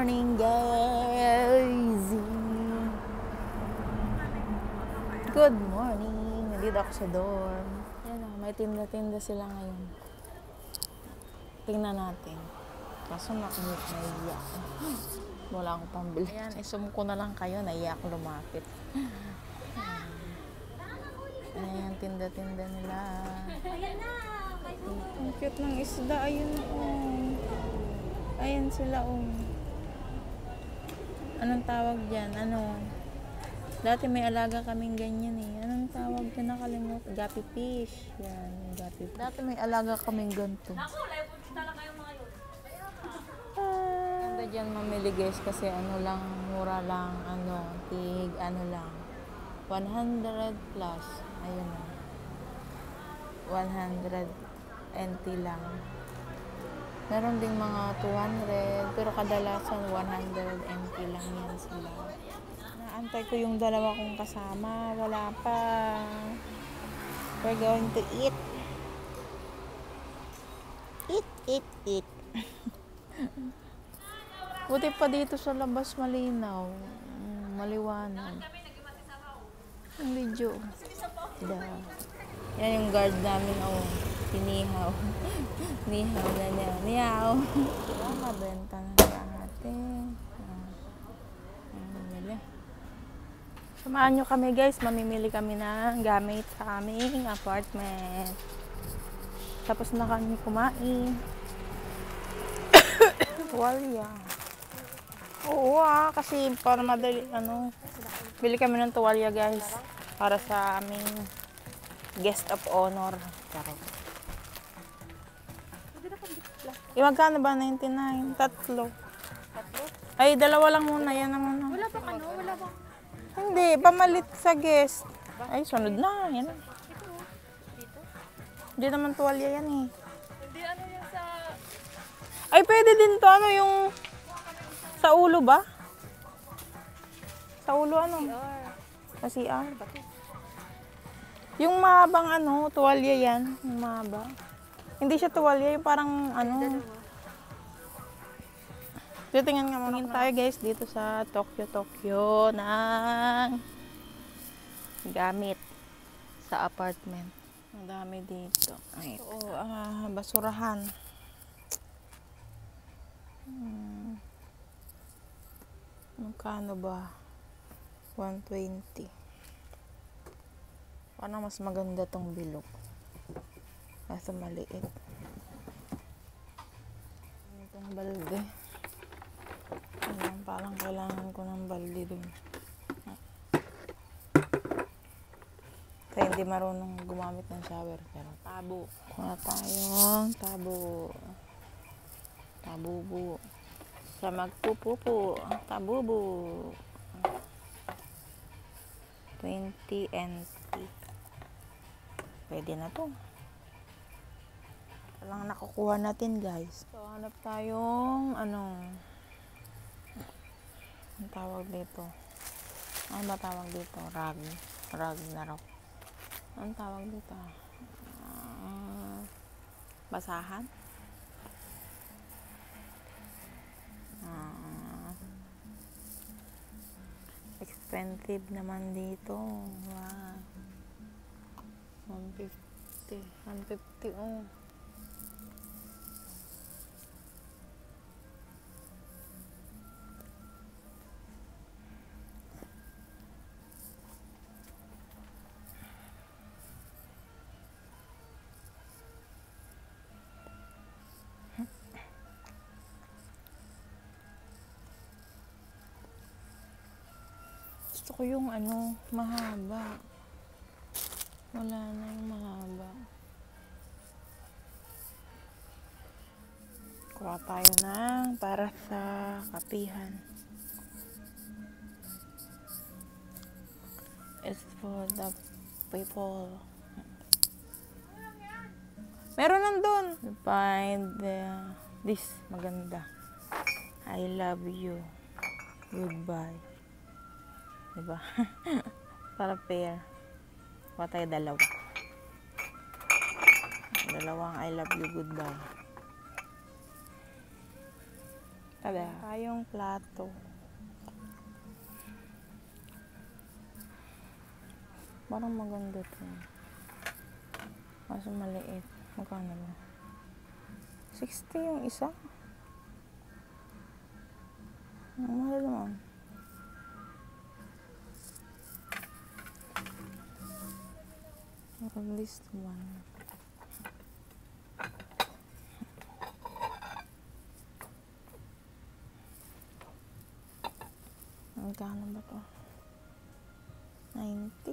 morning, guys! Good morning! Nandito ako sa dorm. Ayan o, may tinda-tinda sila ngayon. Tingnan natin. Kaso naiiyak ako. Wala akong pambili. Ayan, isum ko na lang kayo. Naiiyak ako lumapit. Ayan, tinda-tinda nila. Ang cute ng isda. Ayun o. Ayan sila o. Anong tawag dyan? Ano? Dati may alaga kaming ganyan eh. Anong tawag dyan? Nakalimut? Gapi fish. Yan, gapi fish. Dati may alaga kaming ganito. Ganda dyan mamili guys kasi ano lang, mura lang, ano, tig, ano lang. 100 plus. Ayun na. 100 NT lang. Meron ding mga 200, pero kadalasan 100 NT lang yan sila. Naantay ko yung dalawa kong kasama. Wala pa. We're going to eat. Eat. Buti pa dito sa labas malinaw. Maliwanag. Ang video. Yan yung guard namin. Oh, pinihaw. Nihaw na niya. Niyaw. Mabenta na natin. Samahan nyo kami guys. Mamimili kami ng gamit sa aming apartment. Tapos na kami kumain. Tuwalya. Oo kasi para madali, ano, bili kami ng tuwalya guys. Para sa aming guest of honor. Charot. Magkano ba? 99? Tatlo. Ay, dalawa lang muna. Yan na muna. Wala ba ano? Wala ba? Hindi, pamalit sa guest. Ay, sunod na. Yan. Dito? Hindi naman tuwalya yan eh. Hindi ano yan sa... Ay, pwede din to. Ano yung... Sa ulo ba? Sa ulo ano? Sa CR. Yung mahabang ano, tuwalya yan. Yung mahaba. Hindi siya tuwalya, yung parang ano. Titingnan nga muna tayo guys dito sa Tokyo ng gamit sa apartment. Ang dami dito. Ay, basurahan. Magkano ba? 120. Parang mas maganda tong bilog. Kaso maliit. Itong balde. Ayan, parang kailangan ko ng balde dun. Kaya hindi marunong gumamit ng shower. Pero tabo. Kuna tayong tabo. Tabubo. Sa magpupupo. Tabubo. 20 NT. Pwede na to. Lang nakukuha natin guys. So, hanap tayong ano, ang tawag dito. Ano ba tawag dito? Rag na raw. Ang tawag dito? Basahan? Expensive naman dito. Wow. 150 oh. Gusto ko yung ano, mahaba. Wala na yung mahaba. Kuha tayo na para sa kapihan. It's for the people. Meron nandun. Find this. Maganda. I love you. Goodbye. Diba? Para pair. Kuha tayo dalawa. Dalawang I love you, goodbye. Kada tayong plato. Parang maganda to. Kaso maliit. Magkano ba? 60 yung isa. Ang mahal naman. At least one. Magkano ba to? 90.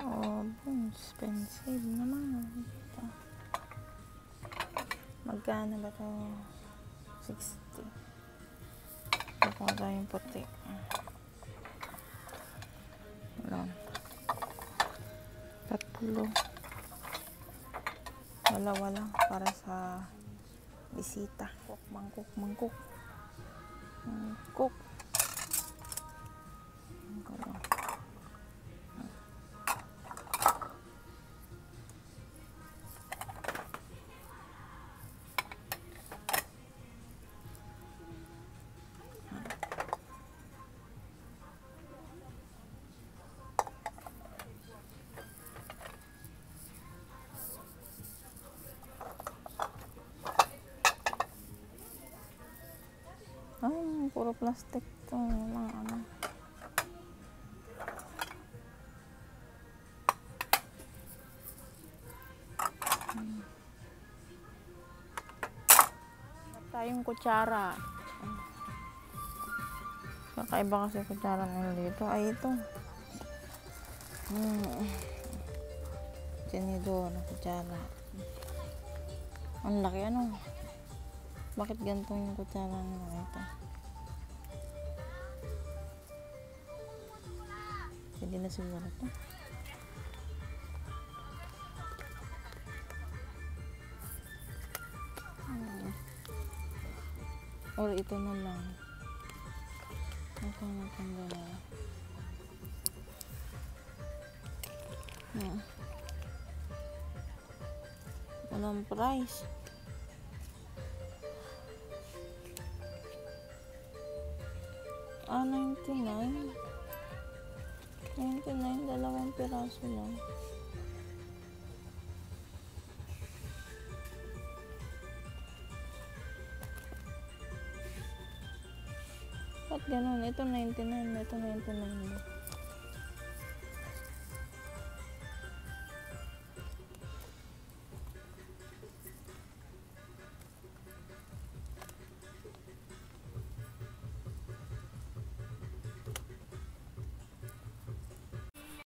Oh, expensive naman. Ito. Magkano ba to? 60. Kukuha tayong puti. Wala. 3. Wala para sa bisita. Mangkok. Mangkok. Ay, puro plastic to. Mga ano. Tayong kutsara. Kakaiba kasi kutsara na dito. Ay, ito. Tinidor na kutsara. Ang laki ano. Bakit ganito yung kutsara na ito? Pwede na siguro ito. Or ito na lang. Ito na itong gano'n. Walang price. Ah, 99. 99, 2 piraso lang. Ba't ganun? Ito 99, ito 99.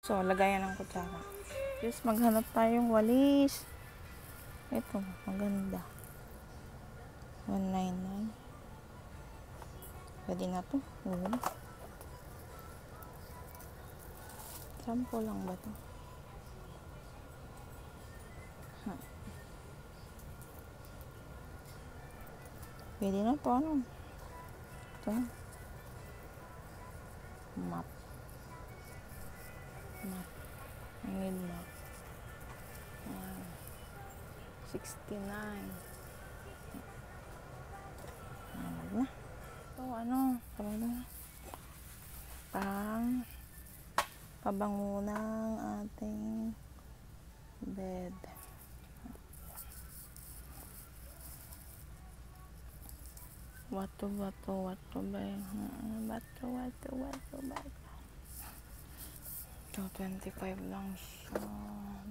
So, lagayan ng kutsara. Just maghanap tayong walis. Ito, maganda. 199. Pwede na to. Sampo lang ba to? Pwede na to, ano? Ito. Map. I need map. 69. Wag na. Ito, ano? Pabango ng ating bed. Bato ba? Ito, 25 lang siya.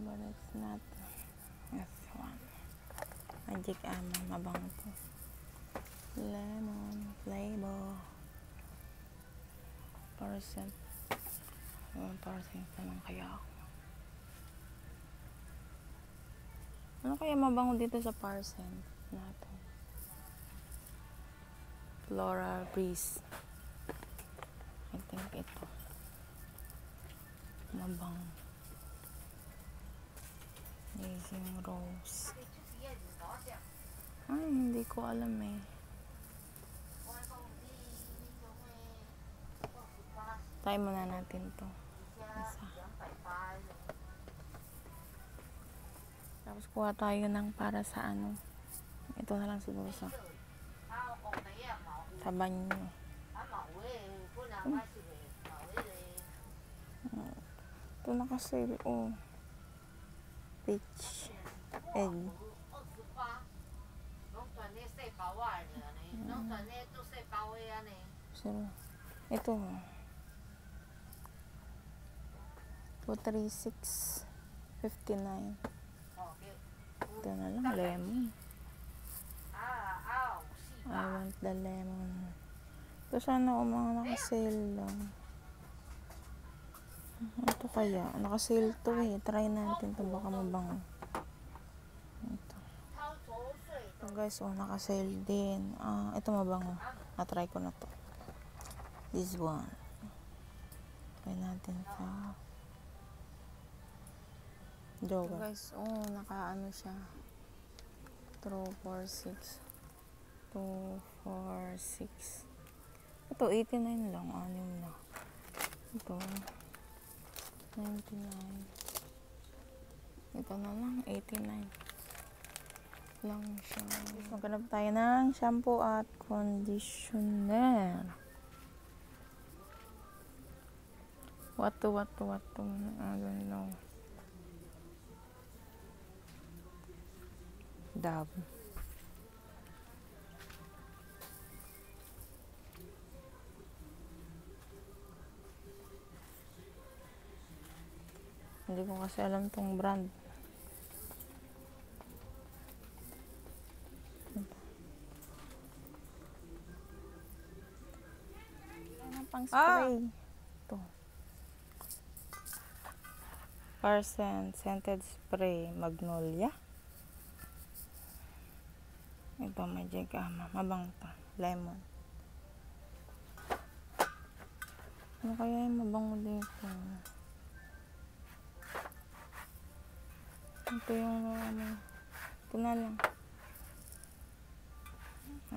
But it's not this one. Magic mabango to. Lemon flavor. Percent. 1% naman kaya ako. Ano kaya mabango dito sa percent natin? Floral breeze. I think ito. Mabango. Amazing rose. Ay, hindi ko alam eh. Try muna natin to. Isa. Tapos kuha tayo ng para sa ano. Ito na lang siguro sa sa banyo. Ito naka-sale, oh. Peach egg. So, ito. 236.59. Ito na lang, lemon. I want the lemon. Ito sana mga naka-sale lang. Ito kaya, naka-sale to eh. Try natin ito, baka mabango. Ito. So guys, oh, naka-sale din. Ito mabango. Na-try ko na to. This one. Try natin sa Joga. So guys, oh, naka-ano siya. 246. 246. Ito, 89 lang. Anim na. Ito, 99. Ito na lang, 89 lang siya. Maghanap tayo ng shampoo at conditioner. What to, I don't know. Dab. Hindi ko kasi alam tong brand. Pang spray. Ito. Parcent scented spray Magnolia. Ito Magic mabang to. Lemon. Ano kaya yung mabango dito? Ito yung ito na lang.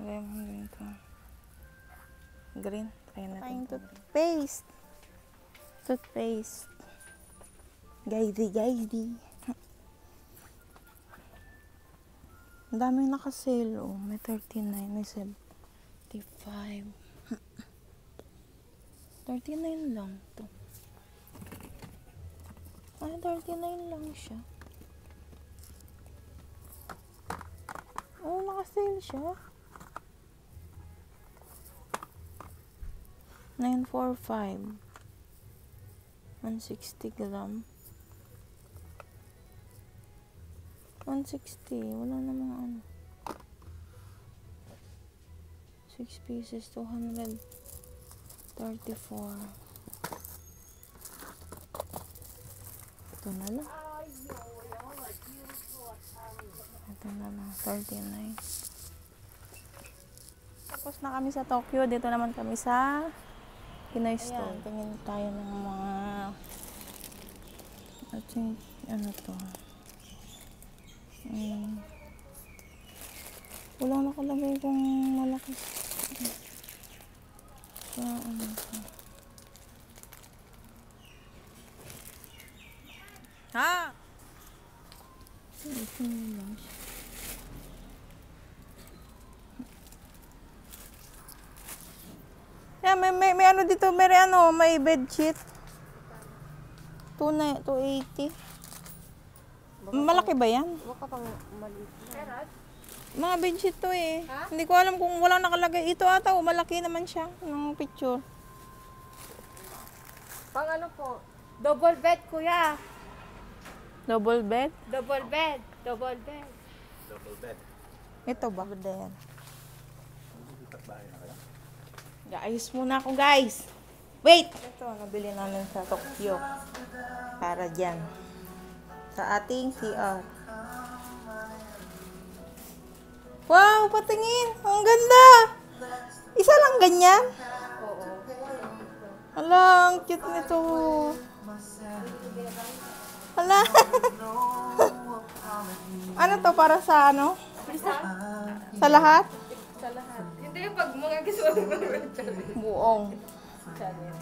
Lemon dito. Green. Try natin. Toothpaste. Toothpaste. Guide. Ang daming naka-sale, oh. May 39, may 75. 39 lang to. Ay, 39 lang siya. Oh, naka-sale siya. 945. 160 gram. 160. Wala namang ano. 6 pieces. 234. Ito na lang. Ito na lang. 39. Tapos na kami sa Tokyo. Dito naman kami sa Pinoy Store. Tingin tayo ng mga I think, ano to? Walang nakalagay kung malaki. Ano to? Ha? Ito lang siya. Yeah, may ano dito, may bedsheet. 280. Malaki ba yan? Baka pang maliit na. Mga bedsheet to eh. Ha? Hindi ko alam kung walang nakalagay. Ito ata, malaki naman siya ng picture. Pang ano po? Double bed, kuya. Double bed? Double bed. Double bed. Ito ba? There. Ayos muna ako, guys. Wait! Ito, nabili namin sa Tokyo. Para dyan. Sa ating CR. Wow, patingin! Ang ganda! Isa lang ganyan? Oo. Hala, ang cute nito. Hala. Ano to, para sa ano? Sa lahat? Sa lahat. Hindi yung pag mga gusto mo. Buong. Channel.